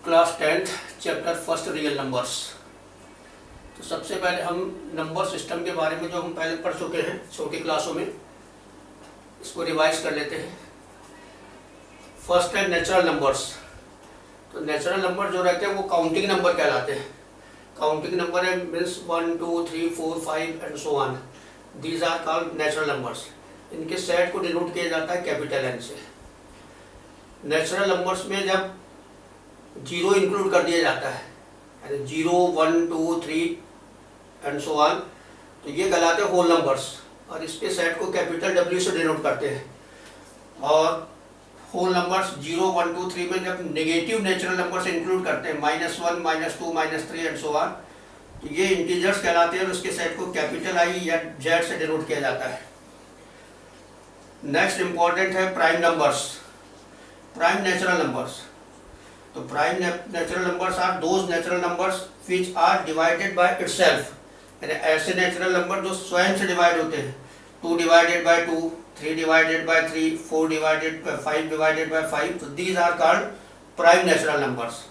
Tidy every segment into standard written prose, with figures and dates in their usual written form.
Class 10th chapter first real numbers. तो सबसे पहले हम नंबर सिस्टम के बारे में जो हम पहले पढ़ चुके हैं छोटी क्लासों में, इसको रिवाइज कर लेते हैं। फर्स्ट है नेचुरल नंबर्स। तो नेचुरल नंबर जो रहते हैं वो काउंटिंग नंबर कहलाते हैं। काउंटिंग नंबर है means 1 2 3 4 5 and so on, these are called natural numbers. इनके सेट को डिनोट किया जाता है कैपिटल एन से। नेचुरल नंबर्स में जब जीरो इंक्लूड कर दिया जाता है, यानी 0 1 2 3 एंड सो ऑन, तो ये कहलाते हैं होल नंबर्स और इसके सेट को कैपिटल डब्ल्यू से डिनोट करते हैं। और होल नंबर्स 0 1 2 3 में जब नेगेटिव नेचुरल नंबर्स इंक्लूड करते हैं -1 -2 -3 एंड सो ऑन, तो ये इंटीजर्स कहलाते हैं और उसके सेट को कैपिटल आई या जेड से डिनोट किया जाता है। नेक्स्ट इंपॉर्टेंट है prime numbers, prime natural numbers. तो prime natural numbers are those natural numbers which are divided by itself, यानी ऐसे नेचुरल नंबर जो स्वयं से डिवाइड होते हैं। 2 divided by 2, 3 divided by 3, 4 divided by 5 divided by 5, तो these are called prime natural numbers.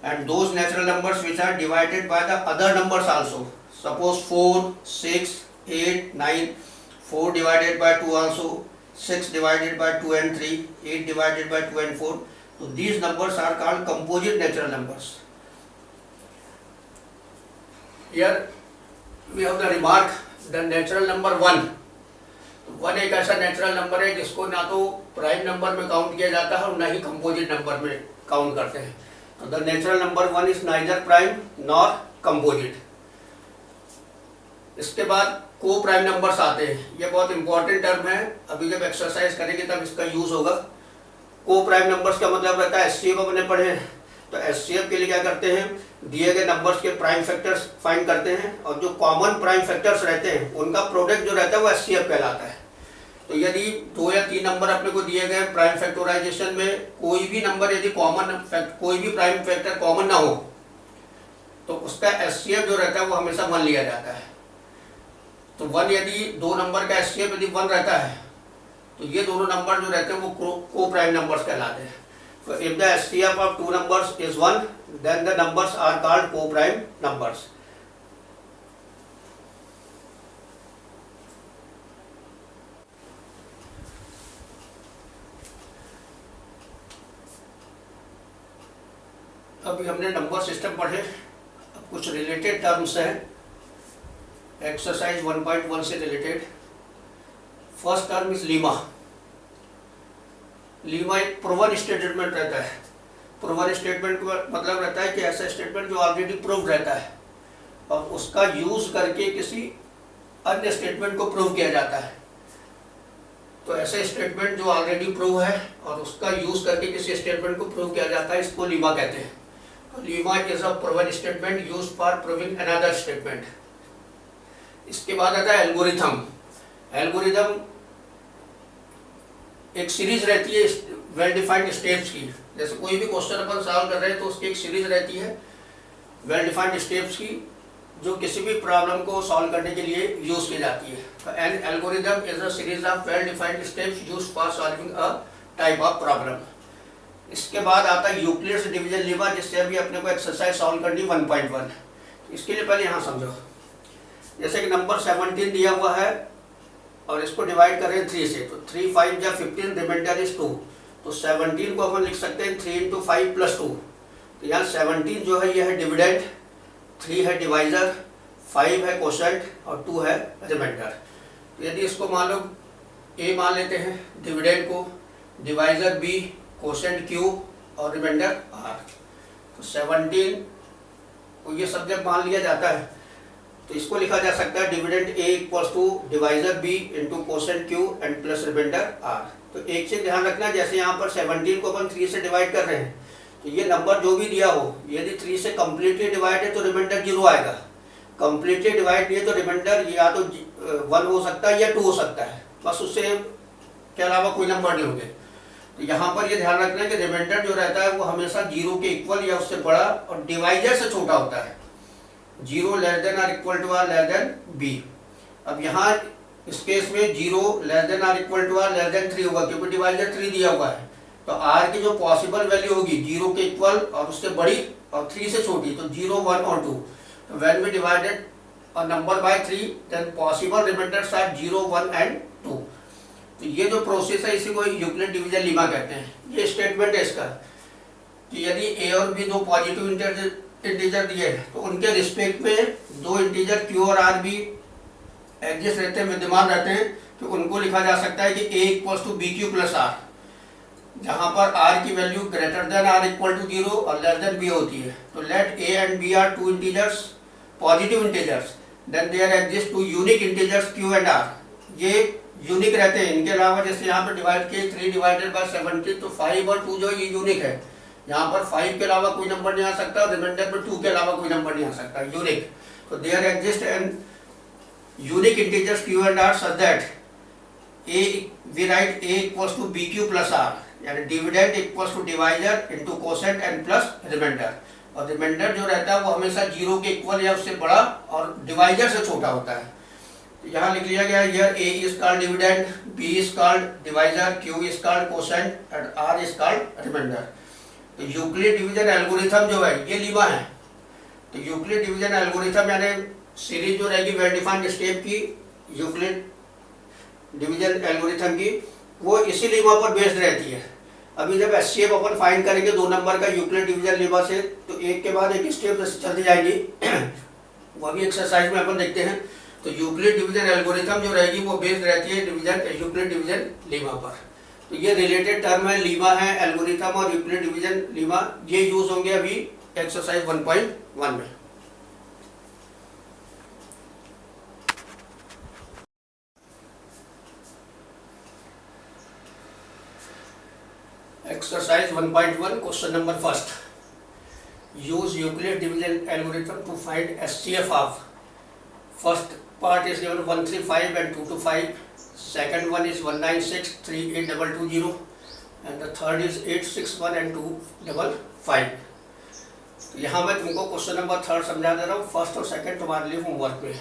And those natural numbers which are divided by the other numbers also, suppose 4 6 8 9, 4 divided by 2 also, 6 divided by 2 and 3, 8 divided by 2 and 4. So these numbers are called composite natural numbers. Here we have the remark, the natural number 1. 1 एक ऐसा natural number है जिसको ना तो prime number में count किया जाता है और ना ही कंपोजिट नंबर में काउंट करते हैं। तो the natural number 1 is neither prime nor composite. इसके बाद को प्राइम नंबर्स आते हैं। ये बहुत इंपॉर्टेंट टर्म है, अभी जब एक्सरसाइज करेंगे तब इसका यूज होगा। को प्राइम नंबर्स का मतलब रहता है एचसीएफ अपने पढ़े हैं, तो एचसीएफ के लिए क्या करते हैं, दिए गए नंबर्स के प्राइम फैक्टर्स फाइंड करते हैं और जो कॉमन प्राइम फैक्टर्स रहते हैं उनका प्रोडक्ट जो रहता है वो एचसीएफ कहलाता है। तो यदि 2 या 3 नंबर अपने को दिए गए प्राइम फैक्टराइजेशन में कोई भी नंबर यदि कोई भी प्राइम फैक्टर कॉमन ना हो तो उसका एचसीएफ जो रहता है वो हमेशा 1 लिया जाता है। तो 1 यदि 2 नंबर का एचसीएफ यदि 1 रहता है तो ये दोनों नंबर जो रहते हैं वो को प्राइम नंबर्स कहलाते हैं। तो if the HCF of 2 numbers is 1, then the numbers are called co prime numbers. अभी हमने नंबर सिस्टम पढ़े, अब कुछ रिलेटेड टर्म्स हैं एक्सरसाइज 1.1 से related. First term is Lima. Lima एक प्रूवन स्टेटमेंट रहता है। प्रूवन स्टेटमेंट का मतलब रहता है कि ऐसा स्टेटमेंट जो ऑलरेडी प्रूव रहता है और उसका यूज करके किसी अन्य स्टेटमेंट को प्रूव किया जाता है। तो ऐसे स्टेटमेंट जो ऑलरेडी प्रूव है और उसका यूज करके किसी स्टेटमेंट को प्रूव किया जाता है, इसको लीमा कहते हैं। तो Lima is a proven statement used for proving another statement. इसके बाद आता है एल्गोरिथम। एल्गोरिथम एक सीरीज रहती है वेल डिफाइंड स्टेप्स की। जैसे कोई भी क्वेश्चन अपन सॉल्व कर रहे हैं तो उसकी एक सीरीज रहती है वेल डिफाइंड स्टेप्स की, जो किसी भी प्रॉब्लम को सॉल्व करने के लिए यूज की जाती है। तो an algorithm is a series of well defined steps used for solving a type of problem. इसके बाद आता है यूक्लिड्स डिवीजन लीमा, जिससे अभी अपने को एक्सरसाइज सॉल्व करनी 1.1। इसके लिए पहले यहाँ समझो, जैसे कि नंबर 17 दिया हुआ है और इसको डिवाइड करें 3 से, तो 3 5 या 15, रिमाइंडर इज 2। तो 17 को अपन लिख सकते हैं 3 × 5 + 2। तो यहाँ 17 जो है यह है डिविडेंड, 3 है डिवाइजर, 5 है कोशेंट और 2 है रिमाइंडर। तो यदि इसको मान लो ए मान लेते हैं, डिविडेंड को, डिवाइजर बी, कोशेंट क्यू और रिमाइंडर आर। तो 17 को ये सब जब मान लिया जाता है तो इसको लिखा जा सकता है dividend A equals to divisor B into quotient Q and plus remainder R. तो एक चीज ध्यान रखना, जैसे यहाँ पर 17 को अपन 3 से डिवाइड कर रहे हैं तो ये नंबर जो भी दिया हो, यदि 3 से कम्प्लीटली डिवाइड है तो रिमाइंडर 0 आएगा। कम्प्लीटली डिवाइड नहीं है तो रिमाइंडर या तो 1 हो सकता है या 2 हो सकता है, बस उससे के अलावा कोई नंबर नहीं होंगे। तो यहाँ पर ये ध्यान रखना है कि रिमाइंडर जो रहता है वो हमेशा 0 के इक्वल या उससे बड़ा और डिवाइजर से छोटा होता है। 0 लेस देन और equal to R less than B. अब यहाँ इस केस में 0 लेस देन और equal to R less than 3 होगा, क्योंकि डिवाइजर 3 दिया हुआ है। तो r की जो पॉसिबल वैल्यू होगी 0 के इक्वल और उससे बड़ी और 3 से छोटी, तो 0, 1 और 2, तो when we divided a number by 3 then possible remainders are 0, 1 and 2। तो ये जो प्रोसेस है इसी को यूक्लिड डिवीजन लीमा कहते हैं। ये स्टेटमेंट है इसका कि यदि a और b दो पॉजिटिव इंटीजर दिए हैं तो उनके रिस्पेक्ट में दो इंटीजर q और r भी एग्जिस्ट रहते हैं, विद्यमान रहते हैं, तो उनको लिखा जा सकता है कि a equals to B Q plus R, जहाँ पर r की value greater than r equal to 0 और लेस देन b होती है। तो let a and b are two integers, positive integers, then there exist two unique integers q and r। ये unique रहते हैं, इनके अलावा जैसे यहाँ पर डिवाइड किए 3 डिवाइडेड बाय 17, तो 5 और 2 जो ये यूनिक है, यहाँ पर 5 के अलावा कोई नंबर नहीं आ सकता और रिमाइंडर पर 2 के अलावा कोई नंबर नहीं आ सकता, यूनिक। तो there exist and unique integers q and r such that a we write a equals to bq plus r, यानी dividend equals to divisor into quotient and plus remainder. और remainder जो रहता है वो हमेशा 0 के इक्वल या उससे बड़ा और डिवाइजर से छोटा होता है। तो यहाँ लिख लिया गया है here a is called dividend, b is called divisor, q is called quotient and r is called remainder. तो यूक्लिड डिवीजन एल्गोरिथम जो है ये लीमा है। तो यूक्लिड डिवीजन एल्गोरिथम यानी सीरीज जो रहेगी वेल डिफाइंड स्टेप की यूक्लिड डिवीजन एल्गोरिथम की, वो इसी लीमा पर बेस्ड रहती है। अभी जब एचसीएफ अपन फाइंड करेंगे 2 नंबर का यूक्लिड डिवीजन लीमा से, तो एक के बाद एक स्टेप चलती जाएगी वो भी एक्सरसाइज में अपन देखते हैं। तो यूक्लिड डिवीजन एल्गोरिथम जो रहेगी वो बेस्ड रहती है डिवीजन यूक्लिड डिवीजन लीमा पर। तो ये रिलेटेड टर्म है, लीमा है, एल्गोरिथम और यूक्लिड डिवीजन लीमा, ये यूज होंगे अभी एक्सरसाइज 1.1 में। Exercise 1.1 question number first. Use Euclid division algorithm to find SCF of. First part is given 135 and 225. Second one is 196, 38220, and the third is 861 and 255. यहाँ मैं तुमको question number 3 समझा दे रहा हूँ। फर्स्ट और सेकंड तुम्हारे लिए होमवर्क में।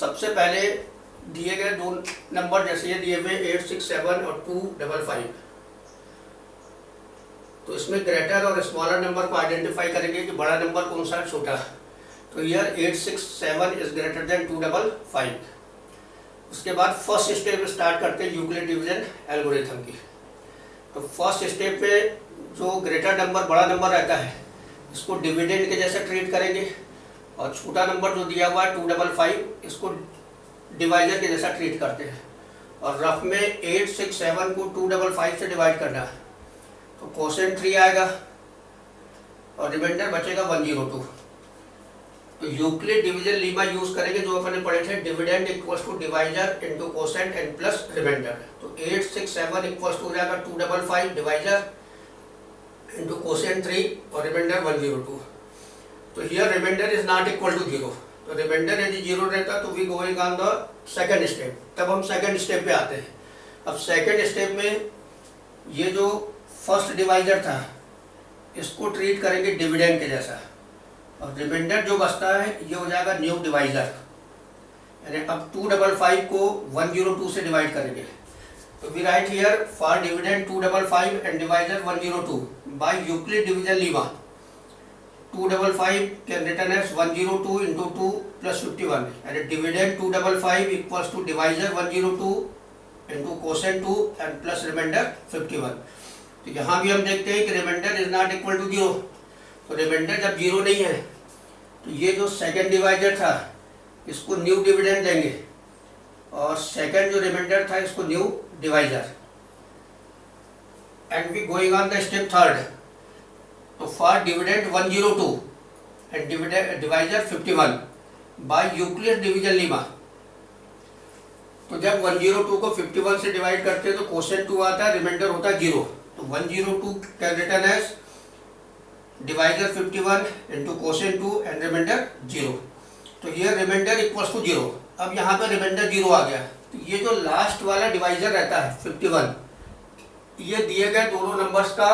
सबसे पहले दिए गए 2 नंबर जैसे ये दिए हुए 867 और 255, तो इसमें ग्रेटर और स्मॉलर नंबर को आइडेंटिफाई करेंगे कि बड़ा नंबर कौन सा है, छोटा। तो यार 867 इज ग्रेटर देन 255। उसके बाद फर्स्ट स्टेप स्टार्ट करते हैं यूक्लिड डिवीजन एल्गोरिथम की। तो फर्स्ट स्टेप पे जो ग्रेटर नंबर, बड़ा नंबर रहता है, इसको डिविडेंड के जैसे ट्रीट करेंगे, और छोटा नंबर जो दिया हुआ है 255, इसको डिवाइजर के जैसा ट्रीट करते हैं। और रफ में 867 को 255 से डिवाइड करना है, तो कोसेंट 3 आएगा और रिमाइंडर बचेगा 102। तो यूक्लिड डिवीजन लीमा यूज करेंगे जो अपने पढ़े थे, dividend equals to divisor into quotient and plus remainder. तो 867 इक्वल्स टू हो जाएगा 255 डिवाइजर इनटू कोसेंट 3 और रिमाइंडर 102। तो here remainder is not equal to 0। तो रिमाइंडर यदि 0 रहता तो we going on the second step. तब हम सेकंड स्टेप पे आते हैं। अब सेकंड स्टेप में ये जो फर्स्ट डिवाइजर था इसको ट्रीट करेंगे डिविडेंड के जैसा, और रिमाइंडर जो बचता है ये हो जाएगा न्यू डिवाइजर। यानी अब 255 को 102 से डिवाइड करेंगे। तो we write here for dividend 255 and divisor 102 by Euclid division lemma. 255 can written as 102 into 2 plus 51, and dividend 255 equals to divisor 102 into quotient 2 and plus remainder 51। तो यहाँ भी हम देखते हैं कि remainder is not equal to 0। तो reminder जब 0 नहीं है तो ये जो सेकंड डिवाइजर था इसको न्यू डिविडेंड देंगे, और सेकंड जो रिमाइंडर था इसको new divisor. And we going on the step third. तो for dividend 102 and divisor 51 by Euclid division lemma. तो जब 102 को 51 से डिवाइड करते हैं तो कोसेंट 2 आता है, रिमाइंडर होता है 0। तो 102 can written as divisor 51 into quotient 2 and remainder 0। तो हियर रिमाइंडर इक्वल्स टू 0। अब यहाँ पर रिमाइंडर 0 आ गया। तो ये जो लास्ट वाला डिवाइजर रहता है 51, ये दिए गए दोनों नंबर्स का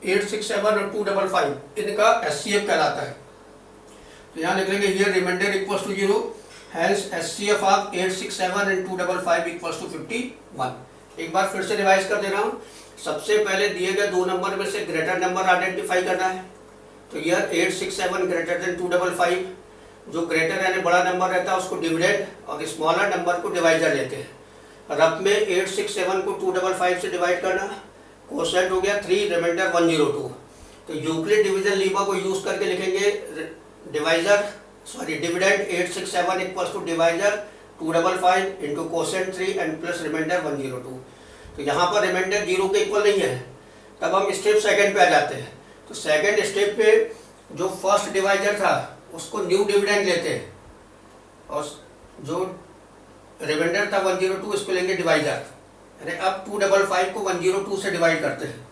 867 और 255 इनका एचसीएफ कहलाता है। तो यहाँ लिख लेंगे here remainder equals to 0, hence HCF of 867 and 255 equals to 51। एक बार फिर से रिवाइज कर दे रहा हूँ। सबसे पहले दिए गए दो नंबर में से ग्रेटर नंबर आइडेंटिफाई करना है। तो यह 867 ग्रेटर देन 255, जो ग्रेटर यानी बड़ा नंबर रहता है उसको डिविडेंड और स्मॉलर नंबर को डिवाइजर लेते हैं। रफ में 867 को 255 से डिवाइड करना, क्वोशिएंट हो गया 3, रिमाइंडर 102। तो यूक्लिड डिवीजन लीमा को यूज करके लिखेंगे dividend 867 equals to divisor 255 into quotient 3 and plus remainder 102। तो यहाँ पर रिमाइंडर 0 के इक्वल नहीं है, तब हम स्टेप सेकंड पे आ जाते हैं। तो सेकंड स्टेप पे जो फर्स्ट डिवाइजर था उसको न्यू डिविडेंड लेते हैं और जो रिमाइंडर था 102 इसको लेंगे डिवाइजर, यानी अब 255 को 102 से डिवाइड करते हैं।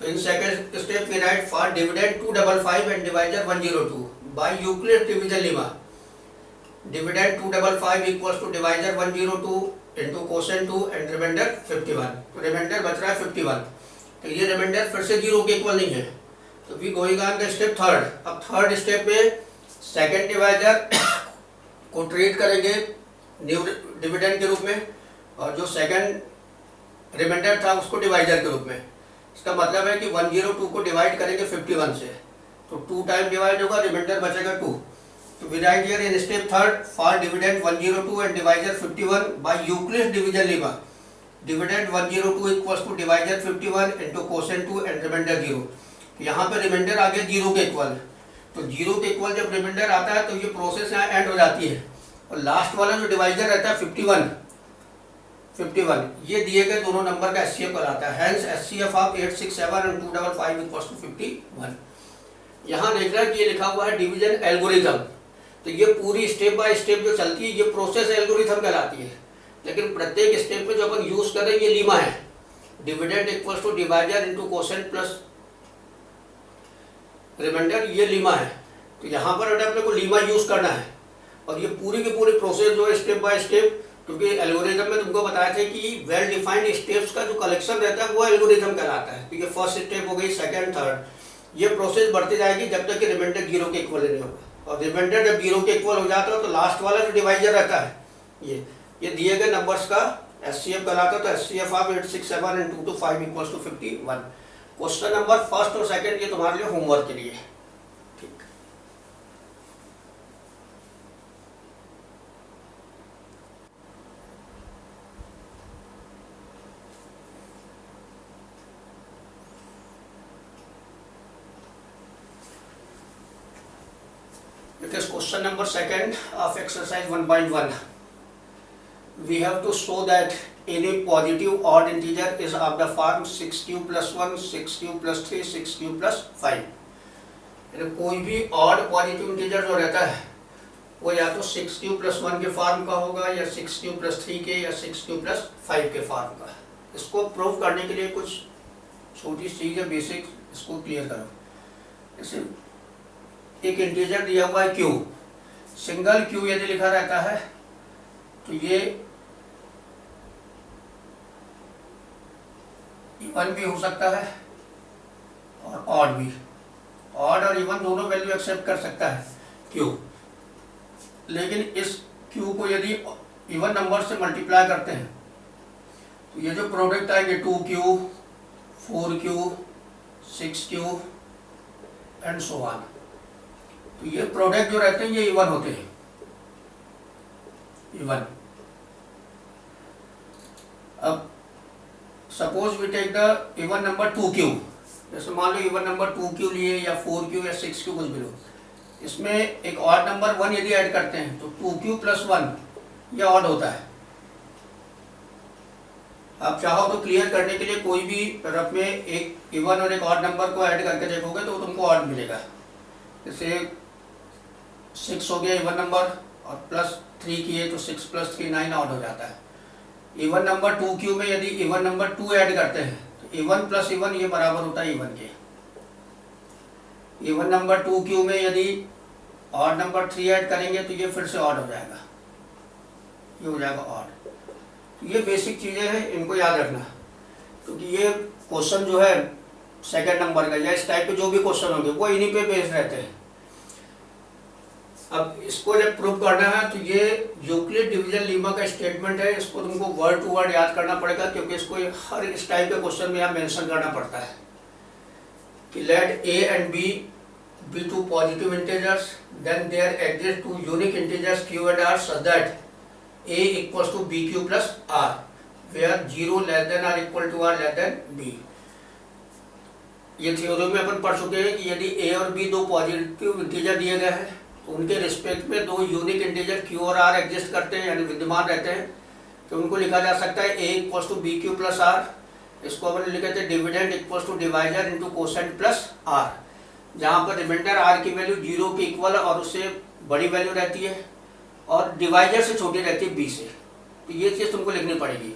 तो in second step we write for dividend 255 and divisor 102 by Euclid division lemma. Dividend 255 equals to divisor 102 into quotient 2 and remainder 51। तो रिमाइंडर बच रहा है 51। तो ये रिमाइंडर फिर से 0 के इक्वल नहीं है। तो we going on the step third. अब थर्ड स्टेप में सेकंड डिवाइजर को ट्रीट करेंगे न्यू डिविडेंड के रूप में और जो सेकंड रिमाइंडर था उसको डिवाइजर के रूप में। इसका मतलब है कि 102 को डिवाइड करेंगे 51 से, तो 2 टाइम डिवाइड होगा, रिमाइंडर बचेगा 2। तो we write here in step third for dividend 102 and divisor 51 by Euclid division lemma. Dividend 102 equals to divisor 51 into quotient 2 and remainder 0। यहाँ पे रिमाइंडर आ गया 0 के इक्वल। तो 0 के इक्वल जब रिमाइंडर आता है तो ये प्रोसेस यहाँ एंड हो जाती है और लास्ट वाला जो डिवाइजर रहता है 51 ये दिए गए दोनों नंबर का एचसीएफ कहलाता है। Hence HCF of 867 and 255 equals to 51। यहाँ देख रहा है कि ये लिखा हुआ है डिवीजन एल्गोरिथम। तो ये पूरी स्टेप बाय स्टेप जो चलती है ये प्रोसेस एल्गोरिथम कहलाती है, लेकिन प्रत्येक स्टेप में जो अपन यूज कर रहे हैं ये लीमा है। Dividend equals to divisor into quotient plus remainder, ये लीमा है। तो यहाँ पर अपने को लीमा यूज करना है और ये पूरी की पूरी प्रोसेस जो है स्टेप बाय स्टेप, क्योंकि एल्गोरिथम में तुमको बताया था कि वेल डिफाइंड स्टेप्स का जो कलेक्शन रहता है वो एल्गोरिथम कहलाता है। तो ये फर्स्ट स्टेप हो गई, सेकंड, थर्ड, ये प्रोसेस बढ़ती जाएगी जब तक कि रिमाइंडर 0 के इक्वल नहीं होगा। और रिमाइंडर जब 0 के इक्वल हो जाता है तो लास्ट वाला जो डिवाइजर रहता है ये दिए गए नंबर्स का एचसीएफ कहलाता है। तो HCF of 867 and 225 equals to 51। Question number first और सेकंड ये तुम्हारे लिए होमवर्क के लिए। ठीक, it is question number second of exercise 1.1. We have to show that any positive odd integer is of the form 6q plus 1, 6q plus 3, 6q plus 5. कोई भी odd positive integer जो रहता है वो या तो 6q plus 1 के form का होगा या 6q plus 3 के या 6q plus 5 के फॉर्म का। इसको प्रूव करने के लिए कुछ छोटी चीज है बेसिक, इसको क्लियर करो। जैसे एक इंटीजर दिया हुआ है q, सिंगल q यदि लिखा रहता है तो ये इवन भी हो सकता है और ऑड भी। ऑड और इवन दोनों वैल्यू एक्सेप्ट कर सकता है q, लेकिन इस q को यदि इवन नंबर से मल्टीप्लाई करते हैं तो ये जो प्रोडक्ट आएंगे 2q, 4q, 6q and so on, तो ये प्रोडक्ट जो रहते हैं ये इवन होते हैं, इवन। अब suppose we take the even number 2q, जैसे मान लो इवन नंबर 2q लिए या 4q या 6q कुछ भी लो, इसमें एक ऑड नंबर 1 यदि ऐड करते हैं तो 2q प्लस 1 ये ऑड होता है। आप चाहो तो क्लियर करने के लिए कोई भी रफ में एक इवन और एक ऑड नंबर को ऐड करके देखोगे तो तुमको ऑड मिलेगा। जैसे 6 हो गया इवन नंबर और प्लस 3 किए तो 6 प्लस 3 9 ऑड हो जाता है। इवन नंबर 2q में यदि इवन नंबर 2 ऐड करते हैं तो इवन प्लस इवन ये बराबर होता है इवन के। इवन नंबर 2q में यदि ऑड नंबर 3 ऐड करेंगे तो ये फिर से ऑड हो जाएगा, ये हो जाएगा ऑड। तो ये बेसिक चीज़ें हैं, इनको याद रखना, क्योंकि ये क्वेश्चन जो है सेकंड नंबर का या इस टाइप के जो भी क्वेश्चन होंगे वो इन्हीं पे बेस्ड रहते हैं। अब इसको जब प्रूव करना है तो ये यूक्लिड डिवीजन लीमा का स्टेटमेंट है, इसको तुमको वर्ड टू वर्ड याद करना पड़ेगा, क्योंकि इसको हर इस टाइप के क्वेश्चन में यहाँ मेंशन करना पड़ता है कि let A and B be two positive integers, then there exist two unique integers q and r such that a equals to bq plus r, where 0 less than or equal to r less than b। ये theory में अपन पढ़ चुके हैं कि यदि a और b दो positive integer दिए गए हैं तो उनके रिस्पेक्ट में दो यूनिक इंटीजर q और r एग्जिस्ट करते हैं, यानी विद्यमान रहते हैं, तो उनको लिखा जा सकता है a equals to bq plus r। इसको अपन लिखे थे dividend equals to divisor into quotient plus r, जहाँ पर रिमाइंडर r की वैल्यू 0 के इक्वल और उससे बड़ी वैल्यू रहती है और डिवाइजर से छोटी रहती है b से। तो ये चीज़ तुमको लिखनी पड़ेगी।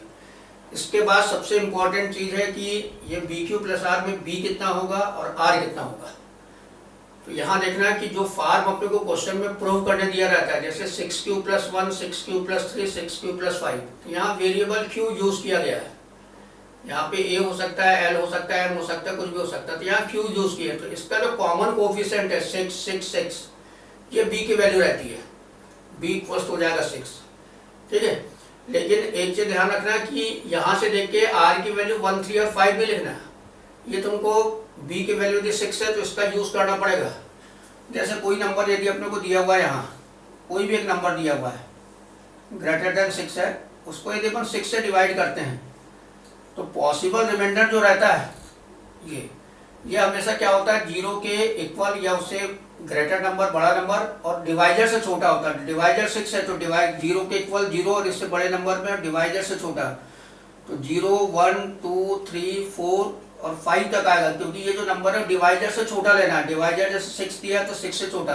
इसके बाद सबसे इम्पोर्टेंट चीज़ है कि ये bq प्लस r में b कितना होगा और r कितना होगा। तो यहाँ देखना है कि जो फॉर्म अपने को क्वेश्चन में प्रूव करने दिया रहता है, जैसे 6q plus 1, 6q plus 3, 6q plus 5, तो यहाँ वेरिएबल q यूज किया गया है। यहाँ पे a हो सकता है, l हो सकता है, m हो सकता है, कुछ भी हो सकता है, तो यहाँ q यूज किया है। तो इसका जो कॉमन कोफिशिएंट है 6, 6, 6, ये b की वैल्यू रहती है, b इक्वल्स हो जाएगा 6, ठीक है। लेकिन एक चीज ध्यान रखना कि यहाँ से देख के r की वैल्यू 1, 3 और 5 भी लिखना है। ये तुमको b की वैल्यू यदि 6 है तो इसका यूज करना पड़ेगा। जैसे कोई नंबर यदि अपने को दिया हुआ है, यहाँ कोई भी एक नंबर दिया हुआ है ग्रेटर देन 6 है, उसको यदि अपन 6 से डिवाइड करते हैं तो पॉसिबल रिमाइंडर जो रहता है ये हमेशा क्या होता है, 0 के इक्वल या उससे ग्रेटर नंबर, बड़ा नंबर, और डिवाइजर से छोटा होता है। डिवाइजर 6 है तो डिवाइड 0 के इक्वल 0 और इससे बड़े नंबर में डिवाइजर से छोटा, तो 0, 1, 2, 3, 4 और 5 तक आएगा, क्योंकि ये जो नंबर है डिवाइजर से छोटा लेना है। डिवाइजर जैसे 6 दिया है तो 6 से छोटा,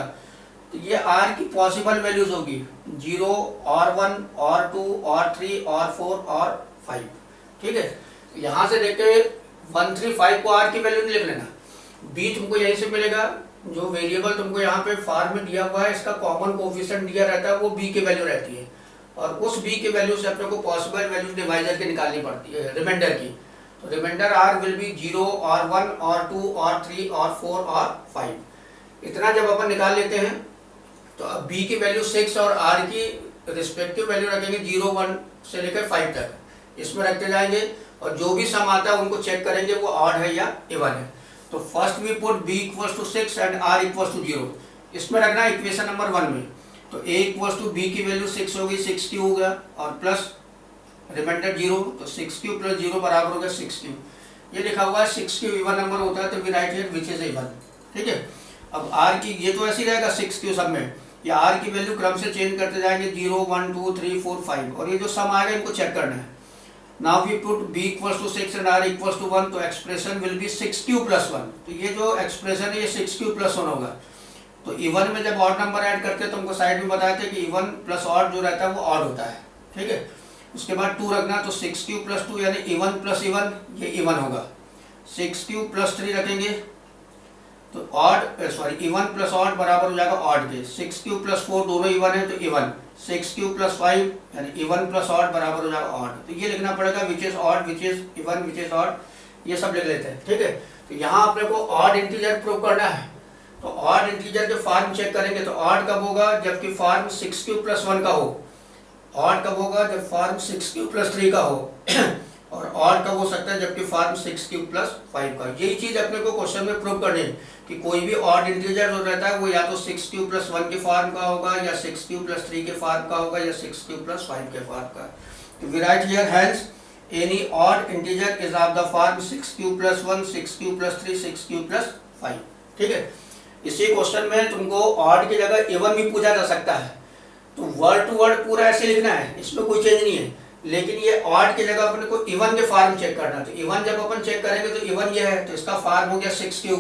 तो ये r की पॉसिबल वैल्यूज होगी 0 और 1 और 2 और 3 और 4 और 5, ठीक है। यहाँ से देख के 1, 3, 5 को r की वैल्यू नहीं लिख लेना, b तुमको यहीं से मिलेगा। जो वेरिएबल तुमको यहाँ पे फॉर्म में दिया हुआ है, इसका कॉमन कोफिशिएंट दिया रहता है, वो b की वैल्यू रहती है, और उस b की वैल्यू से अपने को पॉसिबल वैल्यू डिवाइजर की निकालनी पड़ती है, रिमाइंडर की। तो रिमाइंडर r विल बी 0 और 1 और 2 और 3 और 4 और 5। इतना जब अपन निकाल लेते हैं तो अब b की वैल्यू 6 और r की रिस्पेक्टिव वैल्यू रखेंगे 0, 1 से लेकर 5 तक, इसमें रखते जाएंगे, और जो भी सम आता है उनको चेक करेंगे वो ऑड है या इवन है। तो first we put b equals to 6 and r equals to 0, इसमें रखना है इक्वेशन नंबर 1 में। तो a इक्वल्स टू b की वैल्यू 6 होगी, 6q हो गया, और प्लस रिमाइंडर 0, तो 6q प्लस 0 बराबर हो गया 6q। ये लिखा हुआ है 6q इवन नंबर होता है, तो we write here which is even, ठीक है। अब r की ये तो ऐसे ही रहेगा 6q सब में, ये r की वैल्यू क्रम से चेंज करते जाएंगे 0, 1, 2, 3, 4, 5, और ये जो सम आएगा इनको चेक करना है। Now we put b equals to 6 and r equals to 1, तो expression will be 6q plus 1। तो ये जो एक्सप्रेशन है ये 6q plus 1 होगा। तो इवन में जब ऑड नंबर ऐड करते हैं तो हमको साइड में बताया था कि इवन प्लस ऑड जो रहता है वो ऑड होता है, ठीक है। उसके बाद 2 रखना, तो 6q plus 2 यानी इवन प्लस इवन, ये इवन होगा। 6q plus 3 रखेंगे तो ऑड इवन प्लस ऑड बराबर हो जाएगा ऑड के। 6q plus 4 दोनों इवन है तो इवन। 6q plus 5 यानी इवन प्लस ऑड बराबर हो जाएगा ऑड। तो ये लिखना पड़ेगा which is odd, which is even, which is odd, ये सब लिख लेते हैं, ठीक है। तो यहाँ अपने को ऑड इंटीजर प्रूव करना है, तो ऑड इंटीजर के फॉर्म चेक करेंगे। तो ऑड कब होगा, जबकि फॉर्म 6q plus 1 का हो। ऑड कब होगा, जब फॉर्म 6q plus 3 का हो। और ऑड कब हो सकता है, जबकि फॉर्म 6q plus 5 का। यही चीज अपने को क्वेश्चन में प्रूव करनी है कि कोई भी ऑड इंटीजर जो रहता है वो या तो 6q plus 1 के फॉर्म का होगा, या 6q plus 3 के फॉर्म का होगा, या 6q plus 5 के फॉर्म का। तो we write here hence any odd integer is of the form 6q plus 1, 6q plus 3, 6q plus 5, ठीक है। इसी क्वेश्चन में तुमको ऑड की जगह इवन भी पूछा जा सकता है, तो वर्ड टू वर्ड पूरा ऐसे लिखना है, इसमें कोई चेंज नहीं है। लेकिन ये ऑड की जगह अपने को इवन के फॉर्म चेक करना। तो इवन जब अपन चेक करेंगे तो इवन ये है, तो इसका फॉर्म हो गया 6q,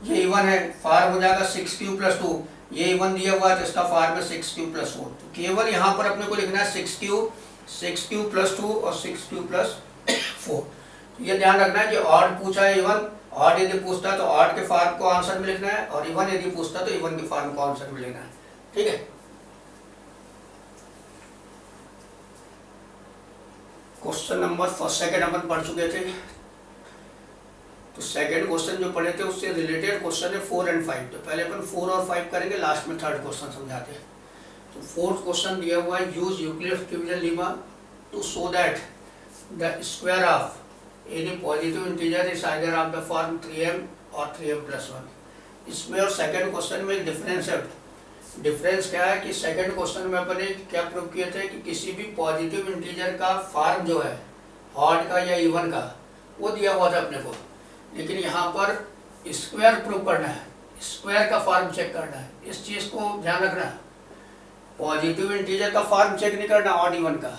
ये इवन है, फॉर्म हो जाएगा 6q plus 2, ये इवन दिया हुआ है तो इसका फॉर्म है 6q plus 4। तो केवल यहाँ पर अपने को लिखना है 6q plus 2 और 6q plus 4। तो ये ध्यान रखना है कि ऑड पूछा है इवन, ऑड यदि पूछता है तो ऑड के फॉर्म को आंसर में लिखना है, और इवन यदि पूछता है तो इवन के फॉर्म को आंसर में लिखना है, ठीक है। क्वेश्चन नंबर फर्स्ट सेकंड अपन पढ़ चुके थे। तो सेकंड क्वेश्चन जो पढ़े थे उससे रिलेटेड क्वेश्चन है 4 and 5। तो पहले अपन 4 और 5 करेंगे, लास्ट में थर्ड क्वेश्चन समझाते हैं। तो फोर्थ क्वेश्चन दिया हुआ है, use Euclid's division lemma to show that the square of any positive integer is either of the form 3m और 3m+1। इसमें और सेकंड क्वेश्चन में एक डिफरेंस है। डिफरेंस क्या है कि सेकंड क्वेश्चन में अपन क्या प्रूव किए थे कि किसी भी पॉजिटिव इंटीजर का फॉर्म जो है ऑड का या इवन का वो दिया हुआ था अपने को, लेकिन यहाँ पर स्क्वायर प्रूव करना है, स्क्वायर का फॉर्म चेक करना है। इस चीज़ को ध्यान रखना, पॉजिटिव इंटीजर का फॉर्म चेक नहीं करना ऑड इवन का,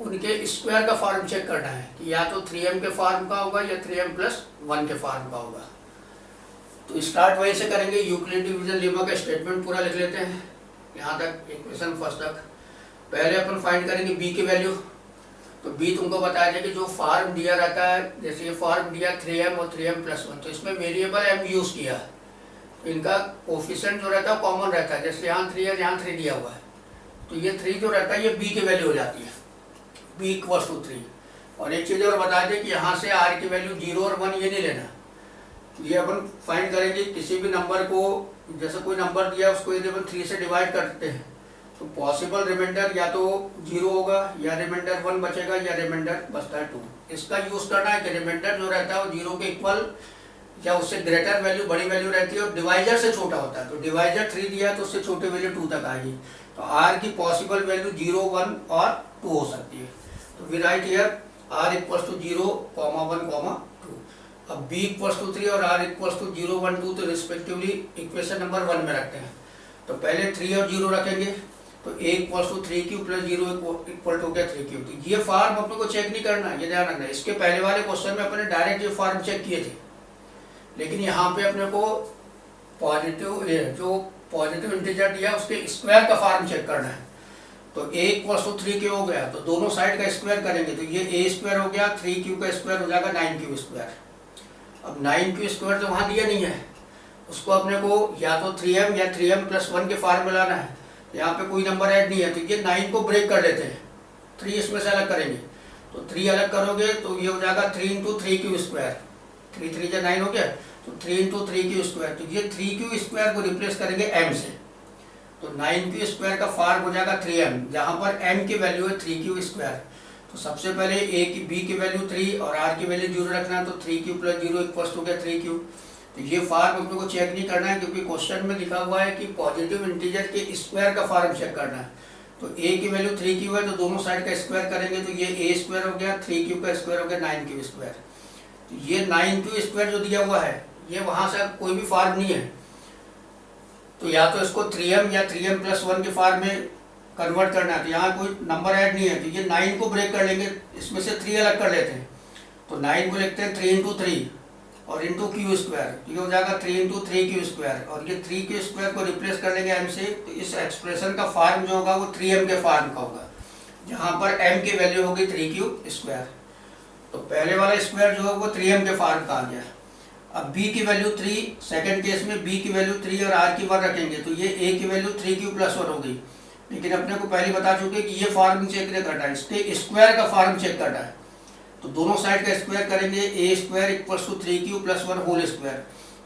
उनके स्क्वायर का फॉर्म चेक करना है कि या तो 3m के फॉर्म का होगा या 3m+1 के फॉर्म का होगा। तो स्टार्ट वहीं से करेंगे, यूक्लिड डिवीजन लेमा का स्टेटमेंट पूरा लिख लेते हैं यहाँ तक, इक्वेशन फर्स्ट तक। पहले अपन फाइंड करेंगे b की वैल्यू। तो b तुमको बताया था कि जो फॉर्म दिया रहता है, जैसे ये फॉर्म दिया 3m और 3m+1, तो इसमें वेरिएबल m यूज़ किया, तो इनका कोफिशिएंट जो रहता है कॉमन रहता है। जैसे यहाँ 3 है, यहाँ 3 दिया हुआ है, तो ये 3 जो रहता है ये b की वैल्यू हो जाती है, b = 3। और एक चीज़ और बता दें कि यहाँ से r की वैल्यू 0 और 1 ये नहीं लेना, ये अपन फाइंड करेंगे किसी भी नंबर को, जैसे कोई नंबर दिया उसको यदि अपन 3 से डिवाइड करते हैं तो पॉसिबल रिमाइंडर या तो 0 होगा या रिमाइंडर 1 बचेगा या रिमाइंडर बचता है 2। इसका यूज़ करना है कि रिमाइंडर जो रहता है वो 0 के इक्वल या उससे ग्रेटर वैल्यू, बड़ी वैल्यू रहती है और डिवाइजर से छोटा होता है। तो डिवाइजर 3 दिया तो उससे छोटे वैल्यू 2 तक आएगी। तो r की पॉसिबल वैल्यू 0, 1 और 2 हो सकती है। तो वी राइट हियर r = 0, 1, 2। अब b = 3 और r = 0, 1, 2 तो रिस्पेक्टिवली इक्वेशन नंबर 1 में रखते हैं। तो पहले 3 और 0 रखेंगे, तो a = 3q + 0 = हो गया 3q। तो ये फॉर्म अपने को चेक नहीं करना, ये ध्यान रखना। इसके पहले वाले क्वेश्चन में अपने डायरेक्ट ये फॉर्म चेक किए थे, लेकिन यहाँ पे अपने को जो पॉजिटिव इंटीजर दिया उसके स्क्वायर का फॉर्म चेक करना है। तो a = 3q हो गया, तो दोनों साइड का स्क्वायर करेंगे, तो ये a² हो गया, 3q का स्क्वायर हो जाएगा 9q²। अब 9q² तो वहाँ दिया नहीं है, उसको अपने को या तो 3m या 3m+1 के फॉर्म में लाना है। यहाँ पे कोई नंबर ऐड नहीं है, तो ये 9 को ब्रेक कर लेते हैं, 3 इसमें से अलग करेंगे। तो 3 अलग करोगे तो ये हो जाएगा 3 × 3q², 3 3 जा 9 हो गया, तो 3 × 3q²। तो ये 3q² को रिप्लेस करेंगे m से, तो 9q² का फॉर्म हो जाएगा 3m, जहाँ पर m की वैल्यू है 3q²। तो सबसे पहले b की वैल्यू 3 और r की वैल्यू 0 रखना है, तो 3q + 0 = हो गया 3q। तो ये फॉर्म अपने को चेक नहीं करना है, क्योंकि क्वेश्चन में लिखा हुआ है कि पॉजिटिव इंटीजर के स्क्वायर का फॉर्म चेक करना है। तो a की वैल्यू 3q है, तो दोनों साइड का स्क्वायर करेंगे, तो ये a² हो गया, 3q का स्क्वायर हो गया 9q²। तो ये 9q² जो दिया हुआ है ये वहाँ से कोई भी फॉर्म नहीं है, तो या तो इसको 3m या 3m+1 के फॉर्म में कन्वर्ट करना है। तो यहाँ कोई नंबर ऐड नहीं है, तो ये 9 को ब्रेक कर लेंगे, इसमें से 3 अलग कर लेते हैं। तो 9 को लिखते हैं 3 × 3 और इंटू q², ये हो जाएगा 3 × 3q², और ये 3q² को रिप्लेस कर लेंगे m से। तो इस एक्सप्रेशन का फॉर्म जो होगा वो 3m के फॉर्म का होगा, जहाँ पर m की वैल्यू होगी 3q²। तो पहले वाला स्क्वायर जो है वो 3m के फॉर्म का आ गया। अब b की वैल्यू 3, सेकंड केस में b की वैल्यू 3 और r की 1 रखेंगे, तो ये a की वैल्यू 3q+1 हो गई। लेकिन अपने को पहले बता चुके कि ये फॉर्म चेक नहीं करना है, इसके स्क्वायर का फॉर्म चेक करना है। तो दोनों साइड का स्क्वायर करेंगे, a² = 3q+1²।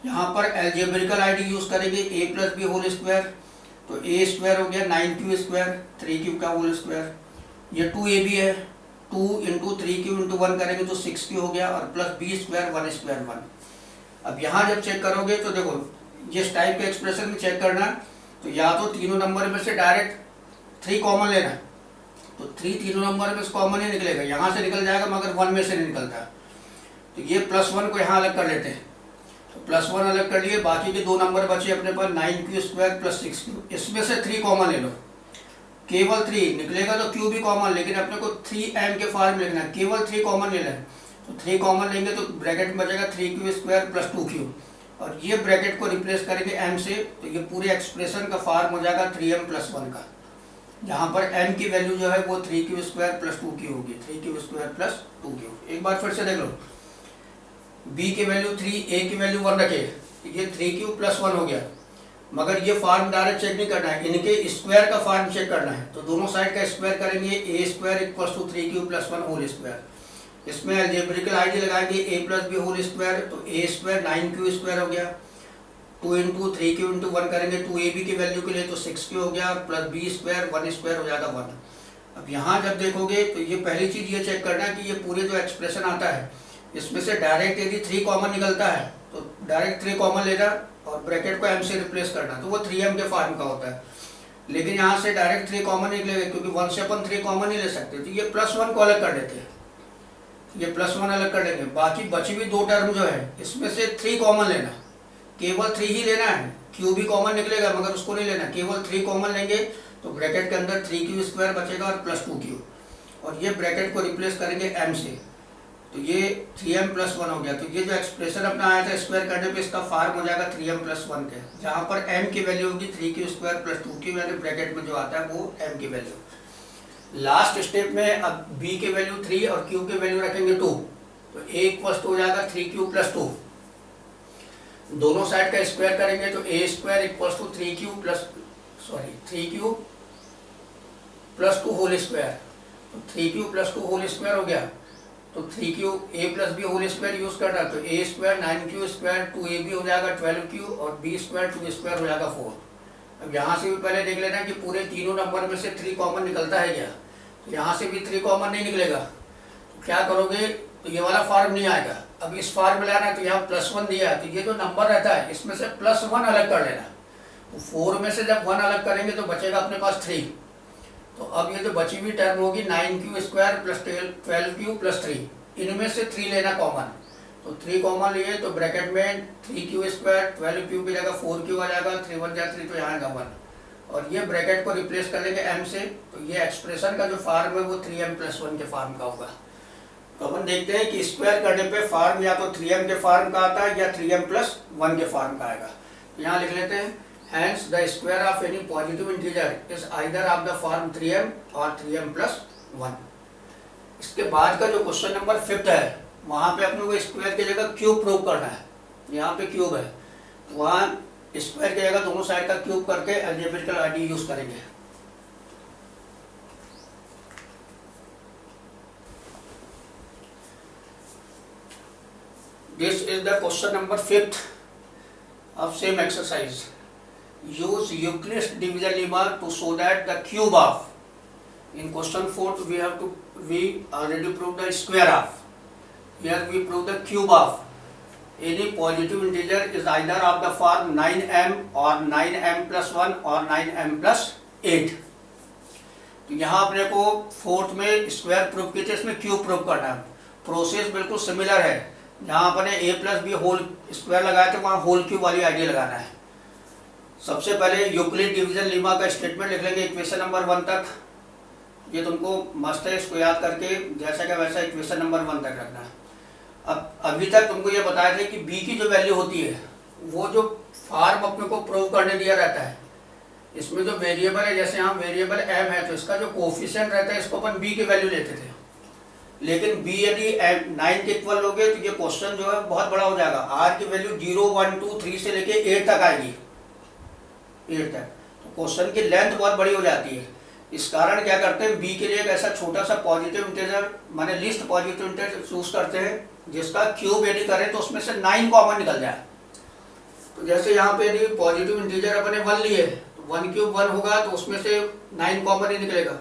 यहाँ पर एल्जेब्रिकल आईडी यूज करेंगे, a + b²। तो a² हो गया 9q², 3q का होल स्क्वायर। ये 2ab है, 2 × 3q × 1 करेंगे तो 6q हो गया, और प्लस b² 1² 1। अब यहाँ जब चेक करोगे तो देखो जिस टाइप के एक्सप्रेशन में चेक करना, तो या तो तीनों नंबर में से डायरेक्ट 3 कॉमन लेना, तो 3 तीनों नंबर में से कॉमन ही निकलेगा, यहाँ से निकल जाएगा मगर 1 में से नहीं निकलता। तो ये +1 को यहाँ अलग कर लेते हैं, तो +1 अलग कर लिए, बाकी के 2 नंबर बचे अपने पास 9q² + 6q। इसमें से 3 कॉमन ले लो, केवल 3 निकलेगा तो q भी कॉमन, लेकिन अपने को 3m के फॉर्म लिखना है, केवल 3 कॉमन ले लें। तो 3 कॉमन लेंगे तो ब्रैकेट में बचेगा 3q² + 2q, और ये ब्रैकेट को रिप्लेस करेंगे m से। तो ये पूरे एक्सप्रेशन का फॉर्म हो जाएगा 3m+1 का, जहाँ पर m की वैल्यू जो है वो 3q² + 2q होगी, 3q² + 2q। एक बार फिर से देख लो, b की वैल्यू 3, a की वैल्यू 1 रखे, ये 3q + 1 हो गया, मगर ये फॉर्म डायरेक्ट चेक नहीं करना है, इनके स्क्वायर का फॉर्म चेक करना है। तो दोनों साइड का स्क्वायर करेंगे, a² = 3q + 1² इसमें अलजेब्रिकल आईडी लगाएंगे ए प्लस बी होल स्क्वायर, तो ए स्क्वायर 9q स्क्वायर हो गया, 2 इंटू 3q इंटू 1 करेंगे 2ab की वैल्यू के लिए तो 6q हो गया, प्लस बी स्क्वायर 1 स्क्वायर हो जाएगा 1। अब यहाँ जब देखोगे तो ये पहली चीज़ ये चेक करना है कि ये पूरे जो एक्सप्रेशन आता है इसमें से डायरेक्ट यदि 3 कॉमन निकलता है तो डायरेक्ट 3 कॉमन लेना और ब्रैकेट को m से रिप्लेस करना, तो वो 3m के फॉर्म का होता है। लेकिन यहाँ से डायरेक्ट 3 कॉमन निकलेगा क्योंकि 1 से अपन 3 कॉमन नहीं ले सकते, तो ये +1 को अलग कर देते हैं, ये +1 अलग कर देंगे। बाकी बची हुई 2 टर्म जो है इसमें से 3 कॉमन लेना, केवल 3 ही लेना है, q भी कॉमन निकलेगा मगर उसको नहीं लेना, केवल 3 कॉमन लेंगे तो ब्रैकेट के अंदर 3q स्क्वायर बचेगा और प्लस 2q, और ये ब्रैकेट को रिप्लेस करेंगे m से, तो ये 3m + 1 हो गया। तो ये जो एक्सप्रेशन अपना आया था स्क्वायर करने पे इसका फॉर्म हो जाएगा 3m + 1 के, जहाँ पर m की वैल्यू होगी 3q स्क्वायर प्लस 2q, यानी ब्रैकेट में जो आता है वो m की वैल्यू। लास्ट स्टेप में अब b की वैल्यू 3 और q की वैल्यू रखेंगे 2, तो a इक्वल हो जाएगा 3q + 2। दोनों साइड का स्क्वायर करेंगे तो a square equal to 3q + 2 whole square, तो 3q + 2 होल स्क्वायर हो गया, तो 3q a + b whole square use करना, तो a square 9q square 2ab हो जाएगा 12q और b स्क्वायर 2 स्क्वायर हो जाएगा 4। अब यहाँ से भी पहले देख लेना कि पूरे तीनों नंबर में से 3 कॉमन निकलता है क्या, तो यहाँ से भी 3 कॉमन नहीं निकलेगा, तो क्या करोगे, तो ये वाला फॉर्म नहीं आएगा। अब इस फॉर्म में लाना है तो यहाँ +1 दिया है, तो ये जो नंबर रहता है इसमें से +1 अलग कर लेना, तो 4 में से जब 1 अलग करेंगे तो बचेगा अपने पास 3। तो अब ये जो बची हुई टर्म होगी 9q स्क्वायर + 12q + 3, इनमें से 3 लेना कॉमन, तो 3 कॉमन लिए तो ब्रैकेट में 3q स्क्वायर 12q की जगह 4q आ जाएगा, 3 × 1 = 3, तो यहाँ आएगा 1, और ये ब्रैकेट को रिप्लेस कर लेंगे m से, तो ये एक्सप्रेशन का जो फॉर्म है वो 3m + 1 के फॉर्म का होगा। तो अपन देखते हैं कि स्क्वायर करने पे फॉर्म या तो 3m के फॉर्म का आता है या 3m + 1 के फॉर्म का आएगा। यहाँ लिख लेते हैं, hence the square of any positive integer is either of the form 3m or 3m + 1। इसके बाद का जो क्वेश्चन नंबर 5 है वहाँ पे अपने को स्क्वायर की जगह क्यूब प्रूव करना है, यहाँ पे क्यूब है, वहाँ स्क्वायर की जगह दोनों साइड का क्यूब करके अलजेब्रिकल आईडी यूज करेंगे। This is the question number 5 of same exercise. Use Euclid's division lemma to show that the cube of, in question 4 we already proved the square of, here we prove the cube of any positive integer is either of the form 9m or 9m + 1 or 9m + 8। तो यहाँ अपने को 4th में square prove किए थे, इसमें cube prove करना है। प्रोसेस बिल्कुल सिमिलर है, जहाँ अपने a + b होल स्क्वायर लगाए थे वहाँ होल क्यूब वाली आइडिया लगाना है। सबसे पहले यूक्लिड डिवीजन लीमा का स्टेटमेंट लिख लेंगे इक्वेशन नंबर 1 तक, ये तुमको मस्त है, इसको याद करके जैसा का वैसा इक्वेशन नंबर 1 तक रखना है। अब अभी तक तुमको ये बताया था कि b की जो वैल्यू होती है वो जो फॉर्म अपने को प्रूव करने दिया रहता है, इसमें जो वेरिएबल है, जैसे यहाँ वेरिएबल m है तो इसका जो कोफिशिएंट रहता है इसको अपन b की वैल्यू लेते थे, लेकिन b यदि 9 के इक्वल हो गए तो ये क्वेश्चन जो है बहुत बड़ा हो जाएगा। r की वैल्यू 0 1 2 3 से लेके 8 तक आएगी, 8 तक, तो क्वेश्चन की लेंथ बहुत बड़ी हो जाती है। इस कारण क्या करते हैं, b के लिए एक ऐसा छोटा सा पॉजिटिव इंटीजर माने लिस्ट पॉजिटिव इंटीजर चूज करते हैं जिसका क्यूब यदि करें तो उसमें से 9 कॉमन निकल जाए। तो जैसे यहाँ पे यदि पॉजिटिव इंटीजर अपने 1 लिए तो 1 क्यूब 1 होगा तो उसमें से 9 कॉमन ही निकलेगा।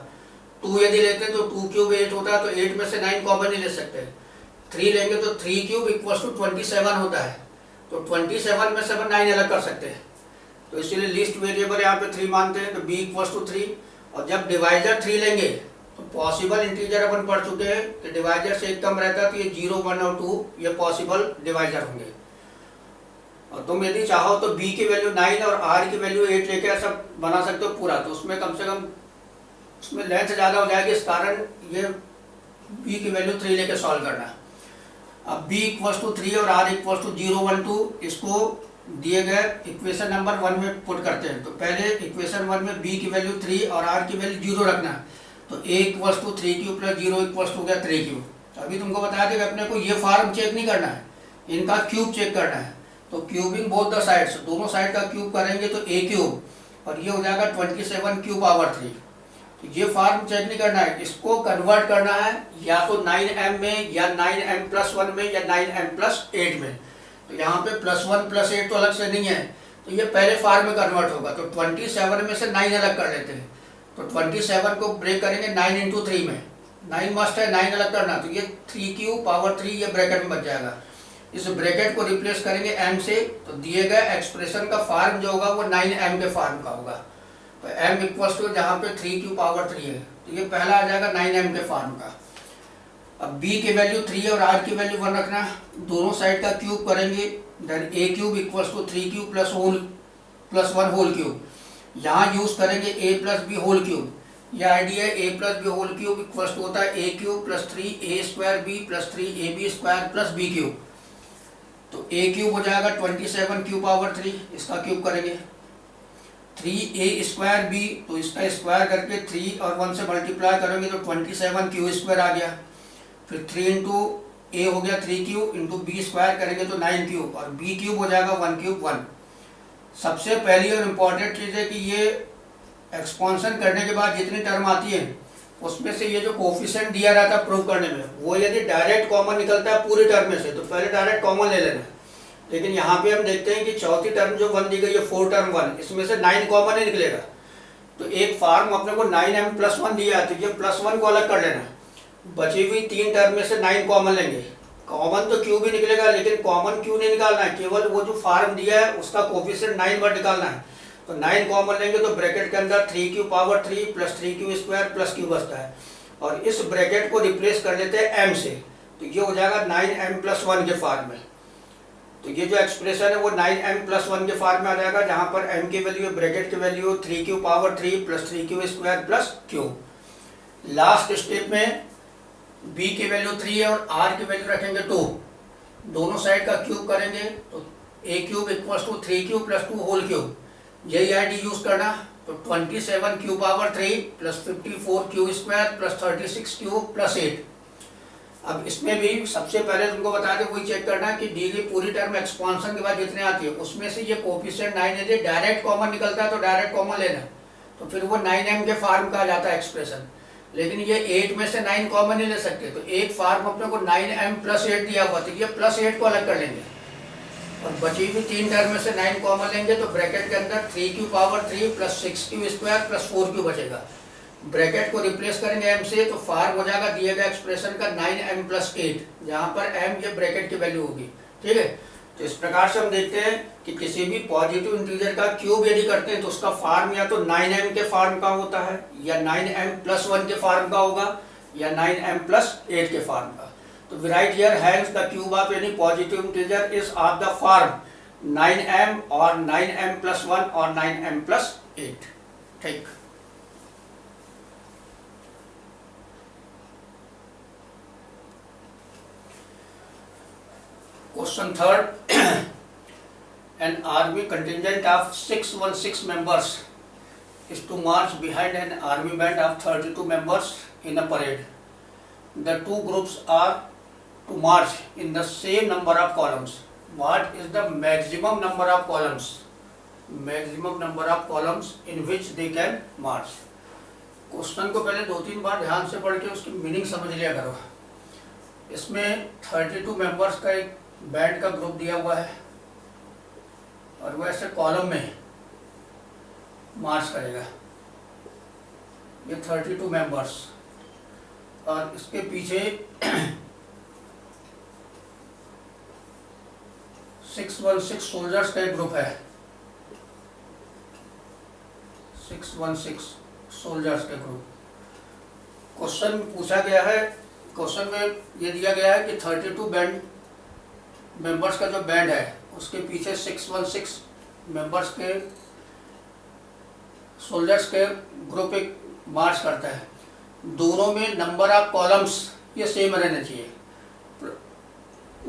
2 यदि लेते हैं तो 2 क्यूब 8 होता है, तो 8 में से 9 कॉमन नहीं ले सकते। 3 लेंगे तो 3 क्यूब = 27 होता है, तो 27 में से अपन 9 अलग कर सकते हैं, तो इसीलिए लिस्ट वेरिएबल यहाँ पे 3 मानते हैं, तो b = 3। और जब डिवाइजर 3 लेंगे तो पॉसिबल इंटीजर अपन पढ़ चुके हैं कि डिवाइजर से एक कम रहता है, तो ये 0 1 और 2 ये पॉसिबल डिवाइजर होंगे। और तुम यदि चाहो तो b की वैल्यू 9 और r की वैल्यू 8 लेके ऐसा बना सकते हो पूरा, तो उसमें कम से कम उसमें लेंथ ज़्यादा हो जाएगी, इस कारण ये b की वैल्यू 3 लेके सॉल्व करना है। अब b = 3 और r = 0 1 2 इसको दिए गए इक्वेशन नंबर 1 में पुट करते हैं। तो पहले इक्वेशन 1 में b की वैल्यू 3 और r की वैल्यू 0 रखना है, तो a = 3q + 0 = हो गया 3q। अभी तुमको बताया था कि अपने को ये फॉर्म चेक नहीं करना है, इनका क्यूब चेक करना है। तो क्यूबिंग बोथ द साइड्स, दोनों साइड का क्यूब करेंगे तो a क्यूब, और ये हो जाएगा 27 q⁻³ तो ये फॉर्म चेक नहीं करना है, इसको कन्वर्ट करना है या तो 9m में या 9m+1 में या 9m+8 में। तो यहाँ पे +1+8 तो अलग से नहीं है, तो ये पहले फॉर्म में कन्वर्ट होगा। तो 27 में से 9 अलग कर लेते हैं, तो 27 को ब्रेक करेंगे 9 × 3 में, 9 मस्ट है, 9 अलग करना, तो ये 3³ ये ब्रैकेट में बच जाएगा। इस ब्रैकेट को रिप्लेस करेंगे m से, तो दिए गए एक्सप्रेशन का फॉर्म जो होगा वो 9m के फॉर्म का होगा। तो m = जहाँ पे 3³ है, तो ये पहला आ जाएगा 9m के फॉर्म का। अब b की वैल्यू 3 और r की वैल्यू 1 रखना, दोनों साइड का क्यूब करेंगे, देन a³ = 3³ + 1 होल क्यूब। यहाँ यूज करेंगे a + b होल क्यूब। यह idea a + b whole cube equals to होता है a³ + 3a² b + 3ab² + b³। तो a³ हो जाएगा 27³ इसका क्यूब करेंगे, 3a² b, तो इसका स्क्वायर करके 3 और 1 से मल्टीप्लाई करेंगे तो 27³ आ गया। फिर 3 × a हो गया 3³ × b² करेंगे तो 9³ और b³ हो जाएगा 1³ 1। सबसे पहली और इम्पॉर्टेंट चीज़ है कि ये एक्सपांशन करने के बाद जितनी टर्म आती है उसमें से ये जो कोफिशिएंट दिया रहता है प्रूव करने में, वो यदि डायरेक्ट कॉमन निकलता है पूरी टर्म में से तो पहले डायरेक्ट कॉमन ले लेना। लेकिन यहाँ पे हम देखते हैं कि चौथी टर्म जो 1 दी गई है 4 टर्म 1, इसमें से 9 कॉमन ही निकलेगा। तो एक फॉर्म अपने को 9m+1 दिया है, तो ये +1 को अलग कर लेना, बची हुई 3 टर्म में से 9 कॉमन लेंगे। कॉमन तो क्यू भी निकलेगा, लेकिन कॉमन क्यू नहीं निकालना है, केवल वो जो फॉर्म दिया है उसका कोफिशिएंट 9 बार निकालना है। तो 9 कॉमन लेंगे तो ब्रैकेट के अंदर 3³ + 3q² + q बचता है, और इस ब्रैकेट को रिप्लेस कर लेते हैं m से, तो ये हो जाएगा 9m+1 के फॉर्म में। तो ये जो एक्सप्रेशन है वो 9m+1 के फॉर्म में आ जाएगा, जहाँ पर m की वैल्यू ब्रैकेट की value 3³ + 3q² + q। Last step में b की वैल्यू 3 है और r की वैल्यू रखेंगे 2, दोनों साइड का क्यूब करेंगे तो a³ = 3q + 2 होल क्यूब। यही आईडी यूज करना, तो 27³ + 54q² + 36q + 8। अब इसमें भी सबसे पहले तुमको बता दें वही चेक करना कि दी गई पूरी टर्म एक्सपांशन के बाद जितने आती है उसमें से ये कोफिशिएंट 9 यदि डायरेक्ट कॉमन निकलता है तो डायरेक्ट कॉमन लेना, तो फिर वो 9m के फॉर्म का आ जाता है एक्सप्रेशन। लेकिन ये 8 में से 9 कॉमन नहीं ले सकते, तो एक फॉर्म अपने को 9m+8 दिया हुआ, तो ये +8 को अलग कर लेंगे और बची हुई 3 टर्म में से 9 कॉमन लेंगे, तो ब्रैकेट के अंदर 3³ + 6q² + 4q बचेगा। ब्रैकेट को रिप्लेस करेंगे m से, तो फॉर्म हो जाएगा दिए गए एक्सप्रेशन का 9m+8, जहाँ पर m ये ब्रैकेट की वैल्यू होगी। ठीक है, तो इस प्रकार से हम देखते हैं कि किसी भी पॉजिटिव इंटीजर का क्यूब यदि करते हैं तो उसका फॉर्म या तो 9m के फॉर्म का होता है, या 9m+1 के फॉर्म का होगा, या 9m+8 के फॉर्म का। तो we write here hence the cube of any positive integer is of the form 9m or 9m+1 or 9m+8। ठीक, question third, an army contingent of 616 members is to march behind an army band of 32 members in a parade. The two groups are to march in the same number of columns. What is the maximum number of columns? Maximum number of columns in which they can march. Question को पहले 2-3 बार ध्यान से पढ़ के उसकी meaning समझ लिया करो। इसमें 32 मेंबर्स का एक बैंड का ग्रुप दिया हुआ है और वो ऐसे कॉलम में मार्च करेगा, ये 32 मेंबर्स, और इसके पीछे 616 सोल्जर्स का एक ग्रुप है, 616 सोल्जर्स का ग्रुप। क्वेश्चन पूछा गया है, क्वेश्चन में ये दिया गया है कि 32 बैंड मेंबर्स का जो बैंड है उसके पीछे 616 मेंबर्स के सोल्जर्स के ग्रुप एक मार्च करता है। दोनों में नंबर ऑफ कॉलम्स ये सेम रहने चाहिए।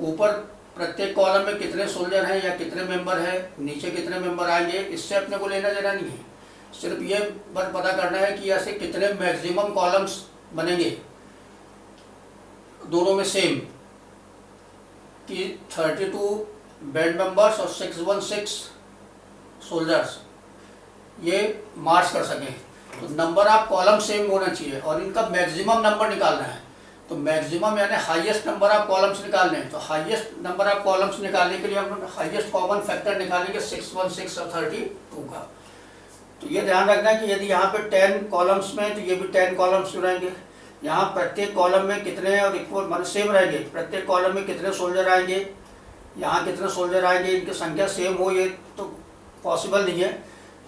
ऊपर प्रत्येक कॉलम में कितने सोल्जर हैं या कितने मेंबर हैं, नीचे कितने मेंबर आएंगे, इससे अपने को लेना देना नहीं है। सिर्फ ये बात पता करना है कि ऐसे कितने मैक्सिमम कॉलम्स बनेंगे दोनों में सेम, कि 32 बैंड मेंबर्स और 616 सोल्जर्स ये मार्च कर सकें। तो नंबर ऑफ कॉलम सेम होना चाहिए और इनका मैक्सिमम नंबर निकालना है। तो मैक्सिमम यानी हाईएस्ट नंबर ऑफ कॉलम्स निकालने हैं। तो हाईएस्ट नंबर ऑफ कॉलम्स निकालने के लिए हम हाईएस्ट कॉमन फैक्टर निकालेंगे 616 और 32 का। तो ये ध्यान रखना है कि यदि यहाँ पे 10 कॉलम्स में तो ये भी 10 कॉलम्स रहेंगे। यहाँ प्रत्येक कॉलम में कितने और इक्वल मान सेम रहेंगे, प्रत्येक कॉलम में कितने सोल्जर आएंगे, यहाँ कितने सोल्जर आएंगे, इनकी संख्या सेम हो ये तो पॉसिबल नहीं है,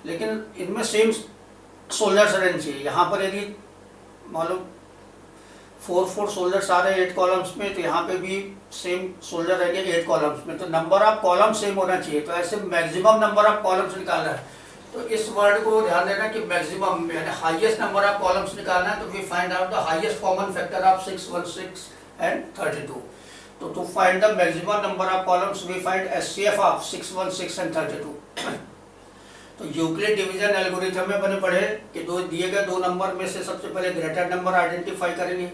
लेकिन इनमें सेम सोल्जर्स रहने चाहिए। यहाँ पर यदि मालूम 4 सोल्जर्स आ रहे हैं 8 कॉलम्स में, तो यहाँ पे भी सेम सोल्जर रहेंगे 8 कॉलम्स में। तो नंबर ऑफ कॉलम सेम होना चाहिए। तो ऐसे मैक्सिमम नंबर ऑफ कॉलम्स निकालना है। तो इस वर्ड को ध्यान देना कि मैक्सिमम यानी हाईएस्ट नंबर ऑफ कॉलम्स निकालना है। तो we find out the highest common factor of 616 and 32। तो to find the maximum number of columns we find HCF of 616 and 32। तो यूक्लिड डिवीजन एल्गोरिथम में अपने पढ़े कि दो दिए गए दो नंबर में से सबसे पहले ग्रेटर नंबर आइडेंटिफाई करेंगे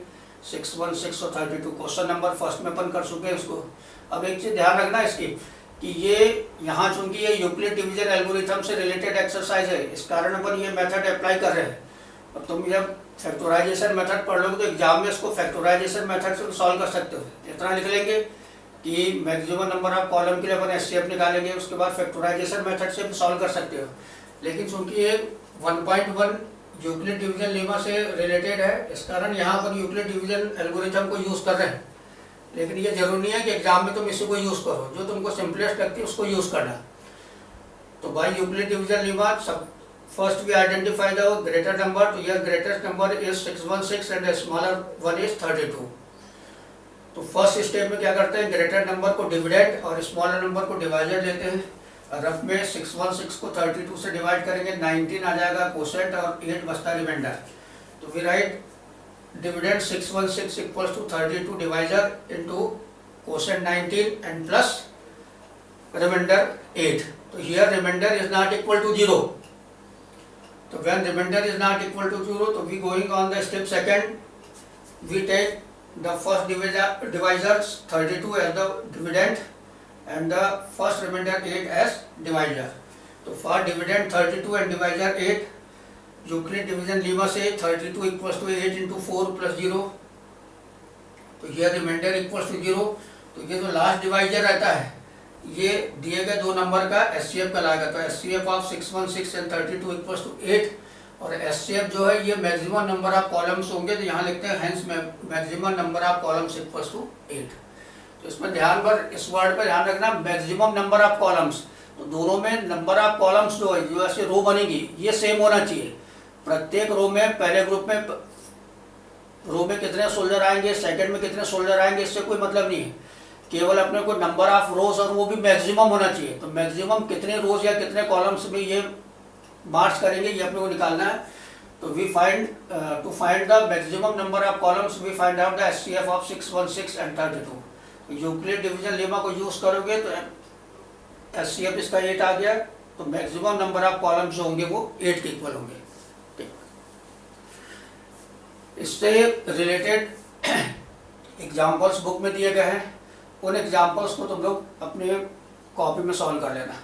616 और 32। क्वेश्चन नंबर फर्स्ट में अपन कर चुके हैं इसको। अब एक चीज ध्यान रखना इसकी कि ये यहाँ चूंकि ये यूक्लिड डिवीजन एल्गोरिथम से रिलेटेड एक्सरसाइज है, इस कारण अपन ये मेथड अप्लाई कर रहे हैं। अब तुम जब फैक्टराइजेशन मेथड पढ़ लोगे तो एग्जाम में इसको फैक्टराइजेशन मेथड से सॉल्व कर सकते हो। इतना लिख लेंगे कि मैक्सिमम नंबर ऑफ कॉलम के लिए अपन एचसीएफ निकालेंगे, उसके बाद फैक्टराइजेशन मेथड से भी सॉल्व कर सकते हो। लेकिन चूंकि ये 1.1 यूक्लिड डिवीजन लेमा से रिलेटेड है, इस कारण यहाँ अपन यूक्लिड डिवीजन एल्गोरिथम को यूज़ कर रहे हैं। लेकिन ये जरूरी नहीं है कि एग्जाम में तुम इसी को यूज़ करो, जो तुमको सिंपलेस्ट लगती है उसको यूज़ करना। तो बाय यूक्लिड डिवीजन लेमा सब first we identify the greater number. तो यह greatest number is 616 and smaller one is 32। तो फर्स्ट स्टेप में क्या करते हैं, ग्रेटर नंबर को डिविडेंड और स्मॉलर नंबर को डिवाइजर लेते हैं। रफ में 616 को 32 से डिवाइड करेंगे, 19 आ जाएगा कोसेंट और 8 बचता रिमाइंडर। तो we write dividend 616 equals to 32 divisor into quotient 19 and plus remainder 8। तो here remainder is not equal to 0। तो when remainder is not equal to 0, तो we going on the step second, we take the first divisors 32 as the dividend and the first remainder 8 as divisor. तो for dividend 32 and divisor 8, Euclid division Lima से 32 equals to 8 into 4 plus 0। तो ये reminder equals to 0। तो ये जो last divisor रहता है ये दिए गए दो नंबर का एचसीएफ कहलाएगा। तो HCF of 616 and 32 equals to 8 और एचसीएफ जो है ये मैक्सिमम नंबर ऑफ कॉलम्स होंगे। तो यहाँ लिखते हैं hence maximum number of columns equals to 8। तो इसमें ध्यान पर इस वर्ड पर ध्यान रखना मैक्सिमम नंबर ऑफ कॉलम्स। तो दोनों में नंबर ऑफ कॉलम्स जो है जो ऐसे रो बनेगी ये सेम होना चाहिए। प्रत्येक रो में पहले ग्रुप में रो में कितने सोल्जर आएंगे, सेकंड में कितने सोल्जर आएंगे, इससे कोई मतलब नहीं है। केवल अपने को नंबर ऑफ रोज और वो भी मैक्सिमम होना चाहिए। तो मैक्सिमम कितने रोज या कितने कॉलम्स में ये मार्च करेंगे ये अपने को निकालना है। तो we find to find the maximum number of columns we find out the HCF of 616 and 32। तो यूक्लिड डिवीजन लेमा को यूज करोगे तो एचसीएफ इसका 8 आ गया। तो मैक्सिमम नंबर ऑफ कॉलम्स जो होंगे वो 8 के इक्वल होंगे। इससे रिलेटेड एग्जाम्पल्स बुक में दिए गए हैं, उन एग्जाम्पल्स को तुम लोग अपने कॉपी में सॉल्व कर लेना।